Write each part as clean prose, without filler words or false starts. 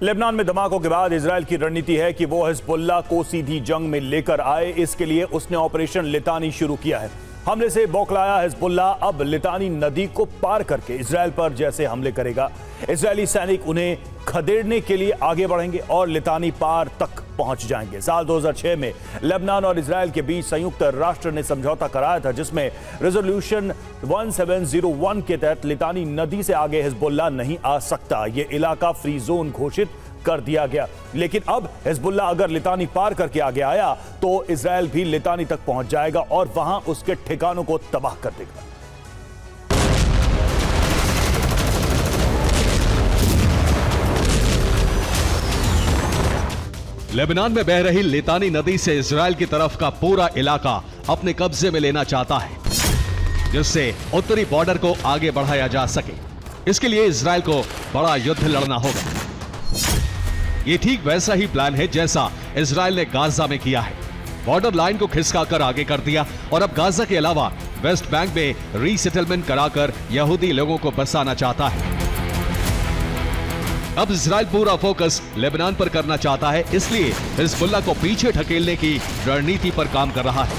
Lebanon में धमाकों के बाद इजरायल की रणनीति है कि वो हिजबुल्लाह को सीधी जंग में लेकर आए। इसके लिए उसने ऑपरेशन लितानी शुरू किया है। हमले से बौखलाया हिजबुल्लाह अब लितानी नदी को पार करके इजरायल पर जैसे हमले करेगा। इजरायली सैनिक उन्हें खदेड़ने के लिए आगे बढ़ेंगे और लितानी पार तक पहुंच जाएंगे। साल 2006 में लेबनान और इजरायल के बीच संयुक्त राष्ट्र ने समझौता कराया था, जिसमें रेजोल्यूशन 1701 के तहत लितानी नदी से आगे हिजबुल्लाह नहीं आ सकता। यह इलाका फ्री जोन घोषित कर दिया गया। लेकिन अब हिजबुल्लाह अगर लितानी पार करके आगे आया तो इजरायल भी लितानी तक पहुंच जाएगा और वहां उसके ठिकानों को तबाह कर देगा। लेबनान में बह रही लितानी नदी से इजरायल की तरफ का पूरा इलाका अपने कब्जे में लेना चाहता है, जिससे उत्तरी बॉर्डर को आगे बढ़ाया जा सके। इसके लिए इजरायल को बड़ा युद्ध लड़ना होगा। ये ठीक वैसा ही प्लान है जैसा इजरायल ने गाजा में किया है। बॉर्डर लाइन को खिसकाकर आगे कर दिया और अब गाजा के अलावा वेस्ट बैंक में रीसेटलमेंट कराकर यहूदी लोगों को बसाना चाहता है। अब इजरायल पूरा फोकस लेबनान पर करना चाहता है, इसलिए हिजबुल्लाह को पीछे ढकेलने की रणनीति पर काम कर रहा है।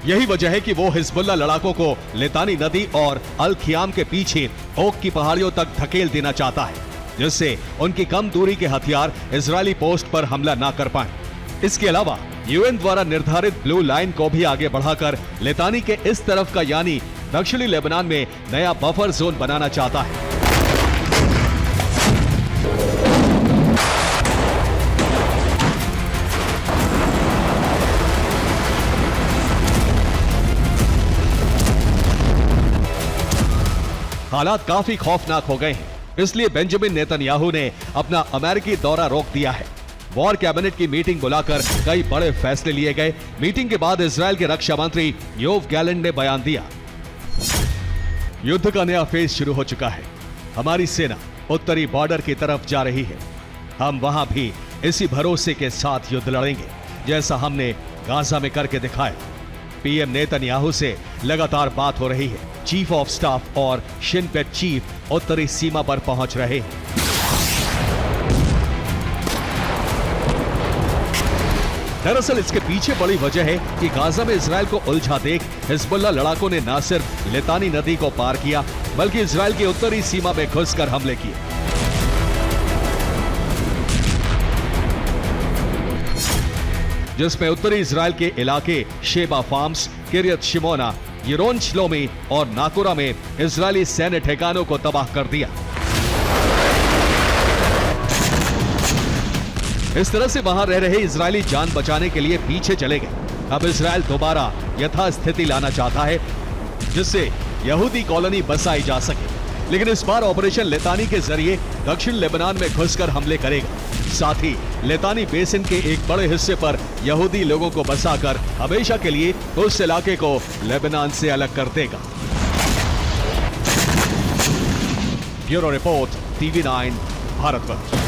यही वजह है कि वो हिजबुल्लाह लड़ाकों को लितानी नदी और अल खियाम के पीछे ओक की पहाड़ियों तक धकेल देना चाहता है, जिससे उनकी कम दूरी के हथियार इजरायली पोस्ट पर हमला ना कर पाएं। इसके अलावा यूएन द्वारा निर्धारित ब्लू लाइन को भी आगे बढ़ाकर लितानी के इस तरफ का यानी दक्षिणी लेबनान में नया बफर जोन बनाना चाहता है। हालात काफी खौफनाक हो गए हैं, इसलिए बेंजामिन नेतन्याहू ने अपना अमेरिकी दौरा रोक दिया है। वॉर कैबिनेट की मीटिंग बुलाकर कई बड़े फैसले लिए गए। मीटिंग के बाद इजरायल के रक्षा मंत्री योव गैलेंट ने बयान दिया, युद्ध का नया फेज शुरू हो चुका है। हमारी सेना उत्तरी बॉर्डर की तरफ जा रही है। हम वहां भी इसी भरोसे के साथ युद्ध लड़ेंगे जैसा हमने गाजा में करके दिखाया। पीएम नेतन्याहू से लगातार बात हो रही है। चीफ ऑफ स्टाफ और शिन बेट चीफ उत्तरी सीमा पर पहुंच रहे हैं। दरअसल इसके पीछे बड़ी वजह है कि गाजा में इजरायल को उलझा देख हिजबुल्लाह लड़ाकों ने न सिर्फ लितानी नदी को पार किया, बल्कि इजरायल की उत्तरी सीमा में घुसकर हमले किए। जिसमें उत्तरी इजरायल के इलाके Shebaa farms, Kiryat Shmona, Yiron Shlomi और नाकुरा में इजरायली सैन्य ठिकानों को तबाह कर दिया। इस तरह से वहां रह रहे इजरायली जान बचाने के लिए पीछे चले गए। अब इजरायल दोबारा यथास्थिति लाना चाहता है, जिससे यहूदी कॉलोनी बसाई जा सके। लेकिन इस बार ऑपरेशन लितानी के जरिए दक्षिण लेबनान में घुसकर हमले करेगा। साथ ही लितानी बेसिन के एक बड़े हिस्से पर यहूदी लोगों को बसाकर हमेशा के लिए उस इलाके को लेबनान से अलग कर देगा। Bureau report, TV9 Bharatvarsh.